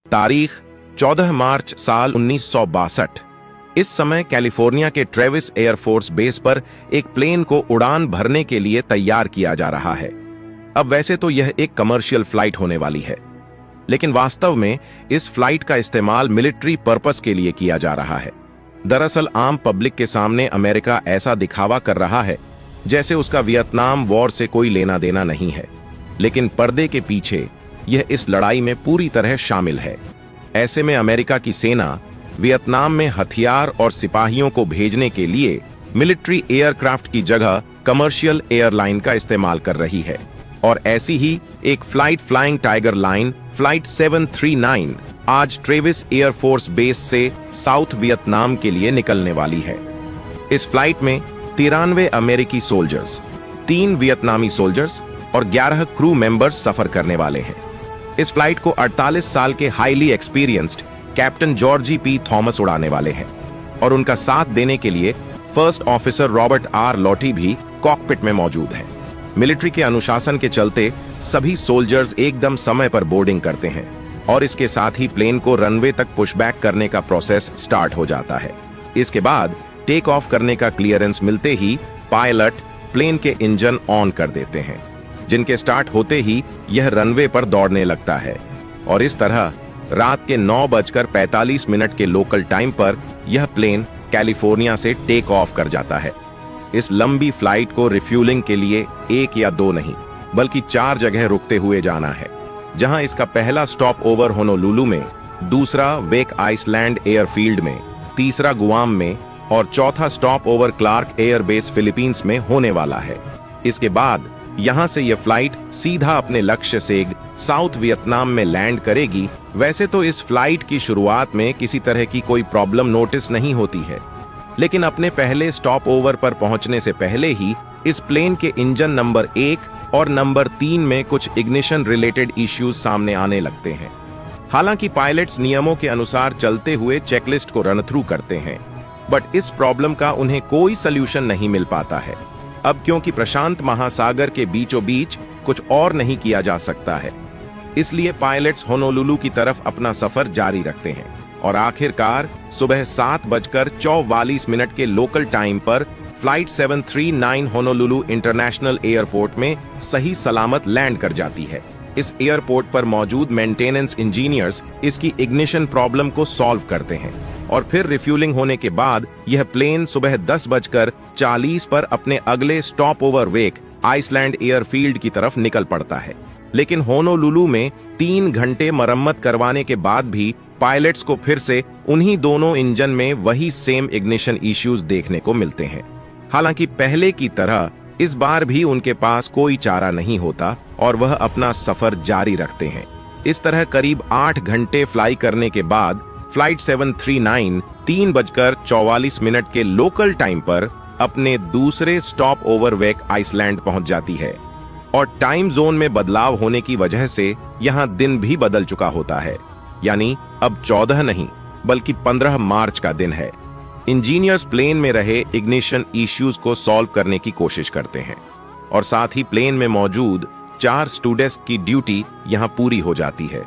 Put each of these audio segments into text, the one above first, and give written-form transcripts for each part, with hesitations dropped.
तारीख 14 मार्च साल 1962। इस समय कैलिफोर्निया के ट्रेविस एयरफोर्स बेस पर एक प्लेन को उड़ान भरने के लिए तैयार किया जा रहा है। अब वैसे तो यह एक कमर्शियल फ्लाइट होने वाली है, लेकिन वास्तव में इस फ्लाइट का इस्तेमाल मिलिट्री पर्पस के लिए किया जा रहा है। दरअसल आम पब्लिक के सामने अमेरिका ऐसा दिखावा कर रहा है जैसे उसका वियतनाम वॉर से कोई लेना देना नहीं है, लेकिन पर्दे के पीछे यह इस लड़ाई में पूरी तरह शामिल है। ऐसे में अमेरिका की सेना वियतनाम में हथियार और सिपाहियों को भेजने के लिए मिलिट्री एयरक्राफ्ट की जगह कमर्शियल एयरलाइन का इस्तेमाल कर रही है, और ऐसी ही एक flight flying tiger line flight 739 आज ट्रेविस एयरफोर्स बेस से साउथ वियतनाम के लिए निकलने वाली है। इस फ्लाइट में 93 अमेरिकी सोल्जर्स, 3 वियतनामी सोल्जर्स और 11 क्रू मेंबर्स सफर करने वाले हैं। इस फ्लाइट को 48 साल के highly experienced captain Georgy P Thomas उड़ाने वाले हैं, और उनका साथ देने के लिए first officer Robert R Lottie भी कॉकपिट में मौजूद हैं। मिलिट्री के अनुशासन के चलते सभी सोल्जर्स एकदम समय पर बोर्डिंग करते हैं, और इसके साथ ही प्लेन को रनवे तक पुशबैक करने का प्रोसेस स्टार्ट हो जाता है। इसके बाद टेक ऑफ करने का क्लियरेंस मिलते ही पायलट प्लेन के इंजन ऑन कर देते हैं, जिनके स्टार्ट होते ही यह रनवे पर दौड़ने लगता है, और इस तरह रात के 9:45 के लोकल टाइम पर यह प्लेन कैलिफोर्निया से टेक ऑफ कर जाता है। इस लंबी फ्लाइट को रिफ्यूलिंग के लिए 1 या 2 नहीं बल्कि 4 जगह रुकते हुए जाना है, जहां इसका पहला स्टॉप ओवर होनोलुलु में, दूसरा वेक आइसलैंड एयरफील्ड में, तीसरा गुआम में और चौथा stopover Clark airbase Philippines में होने वाला है। इसके बाद यहां से यह फ्लाइट सीधा अपने लक्ष्य से साउथ वियतनाम में लैंड करेगी। वैसे तो इस फ्लाइट की शुरुआत में किसी तरह की कोई प्रॉब्लम नोटिस नहीं होती है, लेकिन अपने पहले स्टॉप ओवर पर पहुंचने से पहले ही इस प्लेन के इंजन नंबर 1 और नंबर 3 में कुछ इग्निशन रिलेटेड इश्यूज सामने आने लगते हैं। हालांकि पायलट्स नियमों के अनुसार चलते हुए चेकलिस्ट को रन थ्रू करते हैं, बट इस प्रॉब्लम का उन्हें कोई सल्यूशन नहीं मिल पाता है। अब क्योंकि प्रशांत महासागर के बीचों बीच कुछ और नहीं किया जा सकता है, इसलिए पायलट्स होनोलुलु की तरफ अपना सफर जारी रखते हैं, और आखिरकार सुबह 7:44 के लोकल टाइम पर फ्लाइट 739 होनोलुलु इंटरनेशनल एयरपोर्ट में सही सलामत लैंड कर जाती है। इस एयरपोर्ट पर मौजूद मेंटेनेंस इंजीनियर्स इसकी इग्निशन प्रॉब्लम को सॉल्व करते हैं, और फिर रिफ्यूलिंग होने के बाद यह प्लेन सुबह 10:40 पर अपने अगले स्टॉप ओवर वेक आइसलैंड एयरफील्ड की तरफ निकल पड़ता है। लेकिन होनोलुलु में 3 घंटे मरम्मत करवाने के बाद भी पायलट्स को फिर से उन्हीं दोनों इंजन में वही सेम इग्निशन इश्यूज देखने को मिलते हैं। हालांकि पहले की तरह इस बार भी उनके पास कोई चारा नहीं होता, और वह अपना सफर जारी रखते हैं। इस तरह करीब 8 घंटे फ्लाई करने के बाद फ्लाइट 739 3:44 के लोकल टाइम पर अपने दूसरे स्टॉप ओवर वेक आइसलैंड पहुंच जाती है, और टाइम जोन में बदलाव होने की वजह से यहां दिन भी बदल चुका होता है। यानी अब 14 नहीं बल्कि 15 मार्च का दिन है। इंजीनियर्स प्लेन में रहे इग्निशन इश्यूज को सॉल्व करने की कोशिश करते हैं, और साथ ही प्लेन में मौजूद 4 स्टूडेंट्स की ड्यूटी यहां पूरी हो जाती है,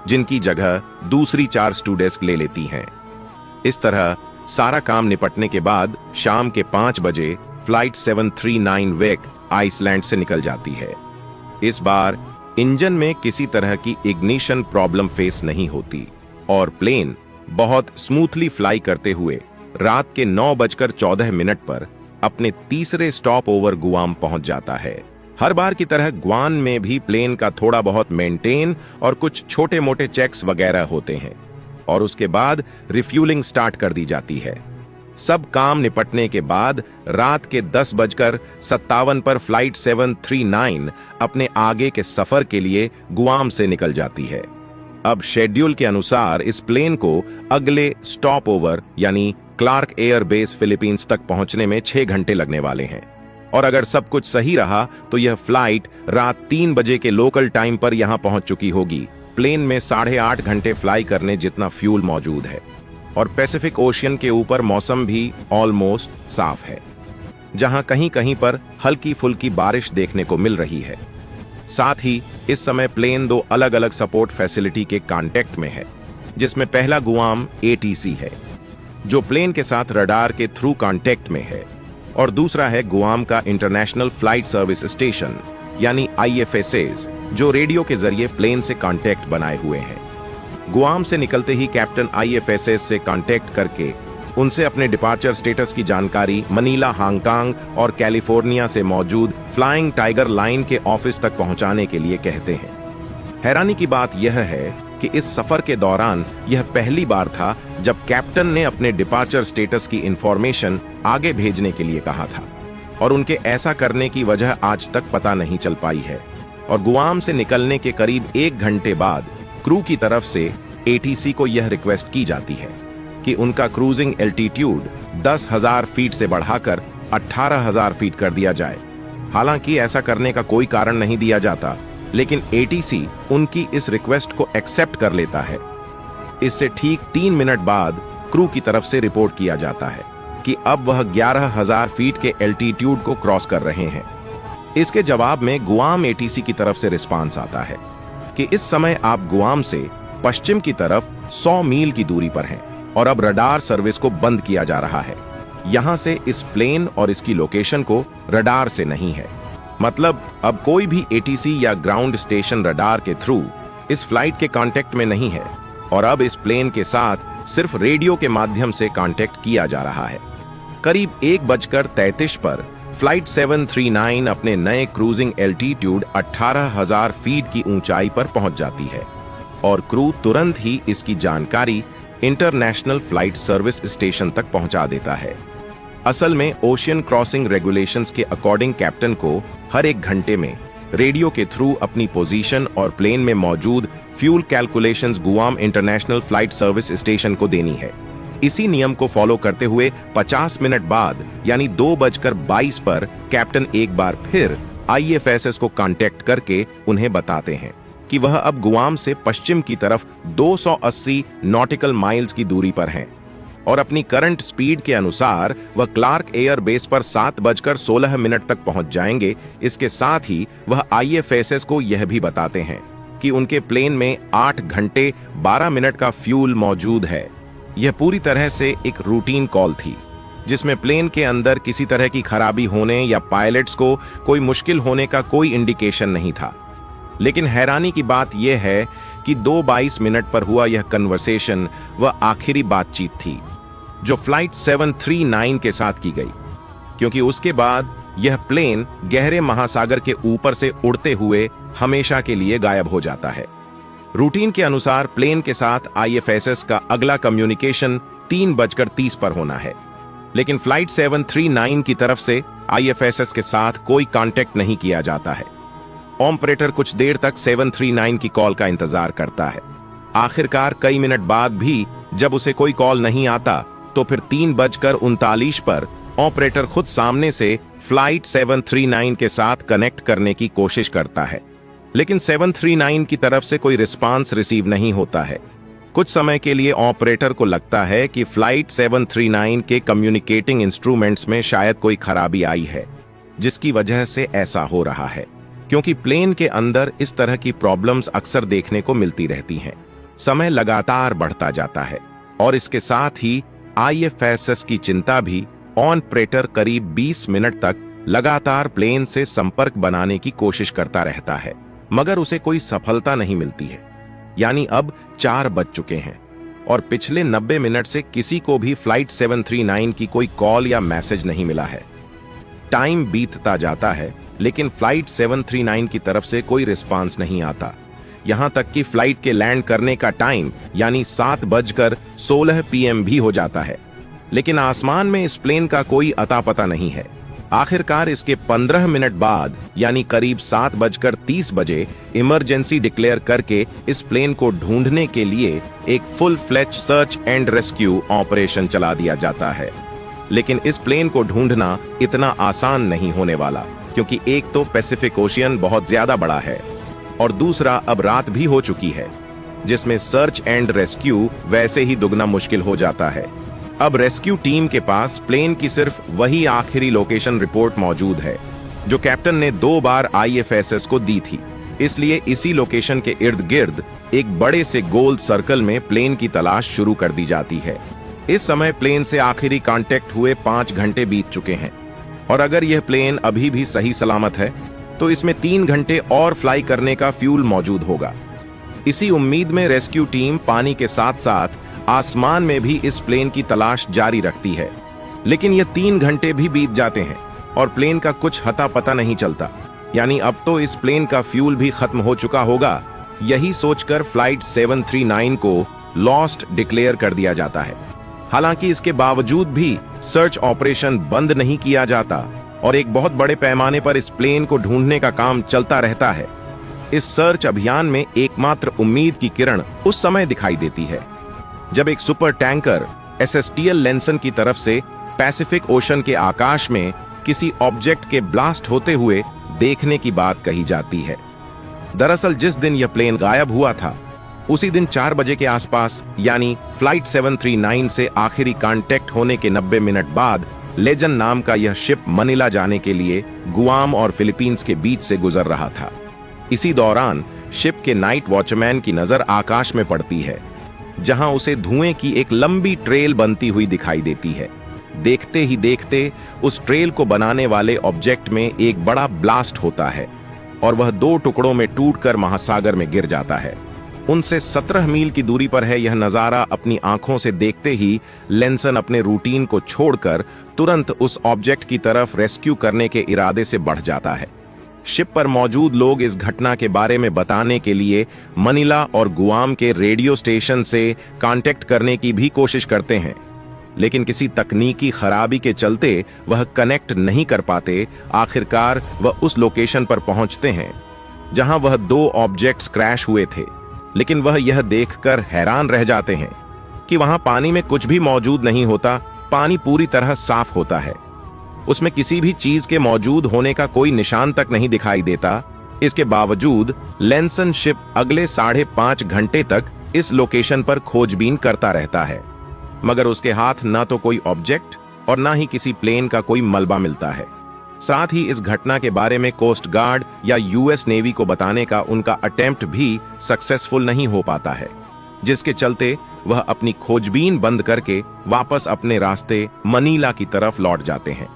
जिनकी जगह दूसरी 4 स्टूडेंट्स ले लेती हैं। इस तरह सारा काम निपटने के बाद शाम के 5 बजे फ्लाइट 739 वेक आइसलैंड से निकल जाती है। इस बार इंजन में किसी तरह की इग्निशन प्रॉब्लम फेस नहीं होती, और प्लेन बहुत स्मूथली फ्लाई करते हुए रात के 9:14 पर अपने तीसरे स्टॉप ओवर गुआम पहुंच जाता है। हर बार की तरह ग्वाम में भी प्लेन का थोड़ा बहुत मेंटेन और कुछ छोटे मोटे चेक्स वगैरह होते हैं, और उसके बाद रिफ्यूलिंग स्टार्ट कर दी जाती है। सब काम निपटने के बाद रात के 10:57 पर फ्लाइट 739 अपने आगे के सफर के लिए गुआम से निकल जाती है। अब शेड्यूल के अनुसार इस प्लेन को अगले स्टॉप ओवर यानी क्लार्क एयरबेस फिलीपींस तक पहुंचने में 6 घंटे लगने वाले हैं, और अगर सब कुछ सही रहा तो यह फ्लाइट रात 3 बजे के लोकल टाइम पर यहां पहुंच चुकी होगी। प्लेन में 8.5 घंटे फ्लाई करने जितना फ्यूल मौजूद है, और पैसिफिक ओशियन के ऊपर मौसम भी ऑलमोस्ट साफ है, जहां कहीं कहीं पर हल्की फुल्की बारिश देखने को मिल रही है। साथ ही इस समय प्लेन दो अलग अलग सपोर्ट फैसिलिटी के कांटेक्ट में है, जिसमें पहला गुआम एटीसी है जो प्लेन के साथ रडार के थ्रू कांटेक्ट में है, और दूसरा है गुआम का इंटरनेशनल फ्लाइट सर्विस स्टेशन यानी IFSAs, जो रेडियो के जरिए प्लेन से कांटेक्ट बनाए हुए हैं। गुआम से निकलते ही कैप्टन IFSAs से कांटेक्ट करके उनसे अपने डिपार्चर स्टेटस की जानकारी मनीला, हांगकांग और कैलिफोर्निया से मौजूद फ्लाइंग टाइगर लाइन के ऑफिस तक पहुंचाने के लिए कहते हैं। हैरानी की बात यह है कि इस सफर के दौरान यह पहली बार था जब कैप्टन ने अपने डिपार्चर स्टेटस की इंफॉर्मेशन आगे भेजने के लिए कहा था, और उनके ऐसा करने की वजह आज तक पता नहीं चल पाई है। और गुआम से निकलने के करीब 1 घंटे बाद क्रू की तरफ से ATC को यह रिक्वेस्ट की जाती है कि उनका क्रूजिंग एल्टीट्यूड 10,000 फीट से बढ़ाकर 18,000 फीट कर दिया जाए। हालांकि ऐसा करने का कोई कारण नहीं दिया जाता, लेकिन ATC उनकी इस रिक्वेस्ट को एक्सेप्ट कर लेता है। इससे ठीक 3 मिनट बाद क्रू की तरफ से रिपोर्ट किया जाता है कि अब वह 11,000 फीट के एल्टीट्यूड को क्रॉस कर रहे हैं। इसके जवाब में गुआम ATC की तरफ से रिस्पांस आता है कि इस समय आप गुआम से पश्चिम की तरफ 100 मील की दूरी पर हैं और अब रडार सर्विस को बंद किया जा रहा है। यहां से इस प्लेन और इसकी लोकेशन को रडार से नहीं है, मतलब अब कोई भी ATC या ग्राउंड स्टेशन रडार के थ्रू इस फ्लाइट के कांटेक्ट में नहीं है, और अब इस प्लेन के साथ सिर्फ रेडियो के माध्यम से कांटेक्ट किया जा रहा है। करीब 1:33 पर फ्लाइट 739 अपने नए क्रूजिंग एल्टीट्यूड 18,000 फीट की ऊंचाई पर पहुंच जाती है, और क्रू तुरंत ही इसकी जानकारी इंटरनेशनल फ्लाइट सर्विस स्टेशन तक पहुंचा देता है। असल में ओशियन क्रॉसिंग रेगुलेशंस के अकॉर्डिंग कैप्टन को हर 1 घंटे में रेडियो के थ्रू अपनी पोजीशन और प्लेन में मौजूद fuel calculations Guam international flight service station को देनी है। इसी नियम को फॉलो करते हुए 50 मिनट बाद यानी 2:22 पर कैप्टन एक बार फिर IFSAs को कांटेक्ट करके उन्हें बताते हैं कि वह अब गुआम से पश्चिम की तरफ 280 नॉटिकल माइल्स की दूरी पर हैं, और अपनी करंट स्पीड के अनुसार वह क्लार्क एयर बेस पर 7:16 तक पहुंच जाएंगे। इसके साथ ही वह IFSAs को यह भी बताते हैं कि उनके प्लेन में 8 घंटे 12 मिनट का फ्यूल मौजूद है। यह पूरी तरह से एक रूटीन कॉल थी, जिसमें प्लेन के अंदर किसी तरह की खराबी होने या पायलट्स को कोई मुश्किल होने का कोई इंडिकेशन नहीं था। लेकिन हैरानी की बात यह है कि 2:22 पर हुआ यह कन्वर्सेशन वह आखिरी बातचीत थी जो फ्लाइट 739 के साथ की गई, क्योंकि उसके बाद यह प्लेन गहरे महासागर के ऊपर से उड़ते हुए हमेशा के लिए गायब हो जाता है। रूटीन के अनुसार प्लेन के साथ IFSAs का अगला कम्युनिकेशन 3:30 पर होना है, लेकिन फ्लाइट 739 की तरफ से IFSAs के साथ कोई कांटेक्ट नहीं किया जाता है। ऑपरेटर कुछ देर तक 739 की कॉल का इंतजार करता है। आखिरकार कई मिनट बाद भी जब उसे कोई कॉल नहीं आता, तो फिर 3:39 पर ऑपरेटर खुद सामने से फ्लाइट 739 के साथ कनेक्ट करने की कोशिश करता है, लेकिन 739 की तरफ से कोई रिस्पांस रिसीव नहीं होता है। कुछ समय के लिए ऑपरेटर को लगता है कि फ्लाइट 739 के कम्युनिकेटिंग इंस्ट्रूमेंट्स में शायद कोई खराबी आई है, जिसकी वजह से ऐसा हो रहा है, क्योंकि प्लेन के अंदर इस तरह की प्रॉब्लम्स अक्सर देखने को मिलती रहती हैं। समय लगातार बढ़ता जाता है, और इसके साथ ही IFSAs की चिंता भी। ऑपरेटर करीब 20 मिनट तक लगातार प्लेन से संपर्क बनाने की कोशिश करता रहता है, मगर उसे कोई सफलता नहीं मिलती है। यानी अब 4 बज चुके हैं, और पिछले 90 मिनट से किसी को भी फ्लाइट 739 की कोई कॉल या मैसेज नहीं मिला है। टाइम बीतता जाता है, लेकिन फ्लाइट 739 की तरफ से कोई रिस्पांस नहीं आता। यहां तक कि फ्लाइट के लैंड करने का टाइम यानी 7:16 PM भी हो जाता है, लेकिन आसमान में इस प्लेन का कोई अता पता नहीं है। आखिरकार इसके 15 मिनट बाद यानी करीब 7:30 इमरजेंसी डिक्लेयर करके इस प्लेन को ढूंढने के लिए एक full fledge search and rescue operation चला दिया जाता है। लेकिन इस प्लेन को ढूंढना इतना आसान नहीं होने वाला, क्योंकि एक तो पैसिफिक ओशियन बहुत ज्यादा बड़ा है, और दूसरा अब रात भी हो चुकी है, जिसमें सर्च एंड रेस्क्यू वैसे ही दुगना मुश्किल हो जाता है। अब रेस्क्यू टीम के पास प्लेन की सिर्फ वही आखिरी लोकेशन रिपोर्ट मौजूद है जो कैप्टन ने 2 बार IFSAs को दी थी। इसलिए इसी लोकेशन के इर्द गिर्द एक बड़े से गोल सर्कल में प्लेन की तलाश शुरू कर दी जाती है। इस समय प्लेन से आखिरी कांटेक्ट हुए 5 घंटे बीत चुके हैं और अगर यह प्लेन अभी भी सही सलामत है तो इसमें 3 घंटे और फ्लाई करने का फ्यूल मौजूद होगा। इसी उम्मीद में रेस्क्यू टीम पानी के साथ साथ आसमान में भी इस प्लेन की तलाश जारी रखती है, लेकिन ये 3 घंटे भी बीत जाते हैं और प्लेन का कुछ हता पता नहीं चलता। यानी अब तो इस प्लेन का फ्यूल भी खत्म हो चुका होगा। यही सोचकर फ्लाइट 739 को लॉस्ट डिक्लेयर कर दिया जाता है। हालांकि इसके बावजूद भी सर्च ऑपरेशन बंद नहीं किया जाता और एक बहुत बड़े पैमाने पर इस प्लेन को ढूंढने का काम चलता रहता है। इस सर्च अभियान में एकमात्र उम्मीद की किरण उस समय दिखाई देती है जब एक सुपर टैंकर SSTL लेंसन की तरफ से पैसिफिक ओशन के आकाश में किसी ऑब्जेक्ट के ब्लास्ट होते हुए देखने की बात कही जाती है। दरअसल जिस दिन यह प्लेन गायब हुआ था उसी दिन 4 बजे के आसपास, यानी फ्लाइट 739 से आखिरी कांटेक्ट होने के 90 मिनट बाद लेजेंड नाम का यह शिप मनीला जाने के लिए गुआम और फिलीपींस के बीच से गुजर रहा था। इसी दौरान शिप के नाइट वॉचमैन की नजर आकाश में पड़ती है, जहां उसे धुएं की एक लंबी ट्रेल बनती हुई दिखाई देती है। देखते ही देखते उस ट्रेल को बनाने वाले ऑब्जेक्ट में एक बड़ा ब्लास्ट होता है और वह 2 टुकड़ों में टूटकर महासागर में गिर जाता है। उनसे 17 मील की दूरी पर है यह नजारा अपनी आंखों से देखते ही लेंसन अपने रूटीन को छोड़कर तुरंत उस ऑब्जेक्ट की तरफ रेस्क्यू करने के इरादे से बढ़ जाता है। शिप पर मौजूद लोग इस घटना के बारे में बताने के लिए मनीला और गुआम के रेडियो स्टेशन से कांटेक्ट करने की भी कोशिश करते हैं, लेकिन किसी तकनीकी खराबी के चलते वह कनेक्ट नहीं कर पाते। आखिरकार वह उस लोकेशन पर पहुंचते हैं जहां वह 2 ऑब्जेक्ट्स क्रैश हुए थे, लेकिन वह यह देखकर हैरान रह जाते हैं कि वहां पानी में कुछ भी मौजूद नहीं होता। पानी पूरी तरह साफ होता है, उसमें किसी भी चीज के मौजूद होने का कोई निशान तक नहीं दिखाई देता। इसके बावजूद लेंसन शिप अगले 5.5 घंटे तक इस लोकेशन पर खोजबीन करता रहता है, मगर उसके हाथ ना तो कोई ऑब्जेक्ट और ना ही किसी प्लेन का कोई मलबा मिलता है। साथ ही इस घटना के बारे में कोस्ट गार्ड या US नेवी को बताने का उनका अटेम्प्ट भी सक्सेसफुल नहीं हो पाता है, जिसके चलते वह अपनी खोजबीन बंद करके वापस अपने रास्ते मनीला की तरफ लौट जाते हैं।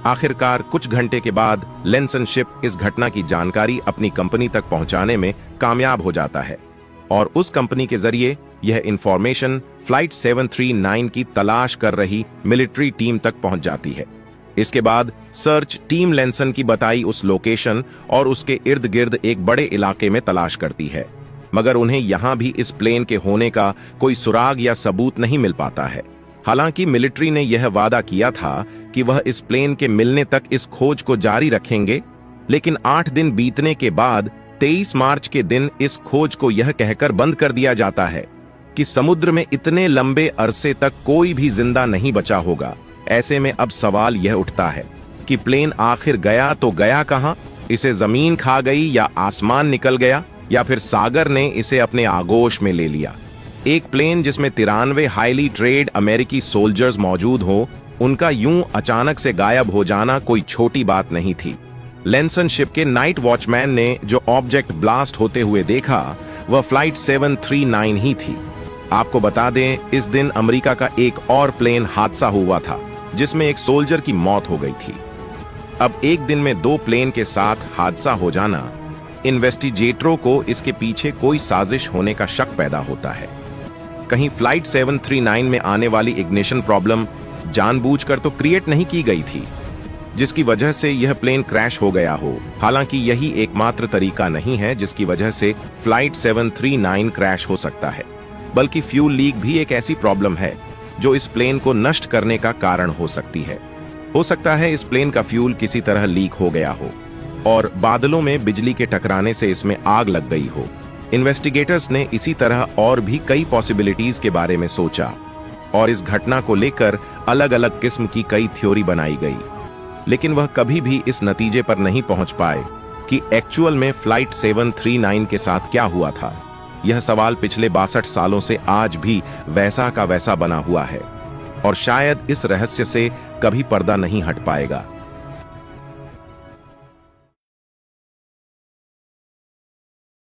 आखिरकार कुछ घंटे के बाद लेंसन शिप इस घटना की जानकारी अपनी कंपनी तक पहुंचाने में कामयाब हो जाता है और उस कंपनी के जरिए यह इंफॉर्मेशन फ्लाइट 739 की तलाश कर रही मिलिट्री टीम तक पहुंच जाती है। इसके बाद सर्च टीम लेंसन की बताई उस लोकेशन और उसके इर्द गिर्द एक बड़े इलाके में तलाश करती है, मगर उन्हें यहां भी इस प्लेन के होने का कोई सुराग या सबूत नहीं मिल पाता है। हालांकि मिलिट्री ने यह वादा किया था कि वह इस प्लेन के मिलने तक इस खोज को जारी रखेंगे, लेकिन 8 दिन बीतने के बाद 23 मार्च के दिन इस खोज को यह कहकर बंद कर दिया जाता है कि समुद्र में इतने लंबे अरसे तक कोई भी जिंदा नहीं बचा होगा। ऐसे में अब सवाल यह उठता है कि प्लेन आखिर गया तो गया कहां? इसे जमीन खा गई या आसमान निकल गया या फिर सागर ने इसे अपने आगोश में ले लिया? एक प्लेन जिसमें 93 हाईली ट्रेड अमेरिकी सोल्जर्स मौजूद हो, उनका यूं अचानक से गायब हो जाना कोई छोटी बात नहीं थी। लेंसन शिप के नाइट वॉचमैन ने जो ऑब्जेक्ट ब्लास्ट होते हुए देखा वह फ्लाइट 739 ही थी। आपको बता दें, इस दिन अमेरिका का एक और प्लेन हादसा हुआ था जिसमें एक सोल्जर की मौत हो गई थी। अब एक दिन में 2 प्लेन के साथ हादसा हो जाना, इन्वेस्टिगेटरों को इसके पीछे कोई साजिश होने का शक पैदा होता है। कहीं फ्लाइट 739 में आने वाली इग्निशन प्रॉब्लम जानबूझकर तो क्रिएट नहीं की गई थी, जिसकी वजह से यह प्लेन क्रैश हो गया हो। हालांकि यही एकमात्र तरीका नहीं है जिसकी वजह से फ्लाइट 739 क्रैश हो सकता है, बल्कि फ्यूल लीक भी एक ऐसी प्रॉब्लम है जो इस प्लेन को नष्ट करने का कारण हो सकती है। हो सकता है इस प्लेन का फ्यूल किसी तरह लीक हो गया हो और बादलों में बिजली के टकराने से इसमें आग लग गई हो। इन्वेस्टिगेटर्स ने इसी तरह और भी कई पॉसिबिलिटीज के बारे में सोचा और इस घटना को लेकर अलग अलग किस्म की कई थ्योरी बनाई गई, लेकिन वह कभी भी इस नतीजे पर नहीं पहुंच पाए कि एक्चुअल में फ्लाइट 739 के साथ क्या हुआ था। यह सवाल पिछले 62 सालों से आज भी वैसा का वैसा बना हुआ है और शायद इस रहस्य से कभी पर्दा नहीं हट पाएगा।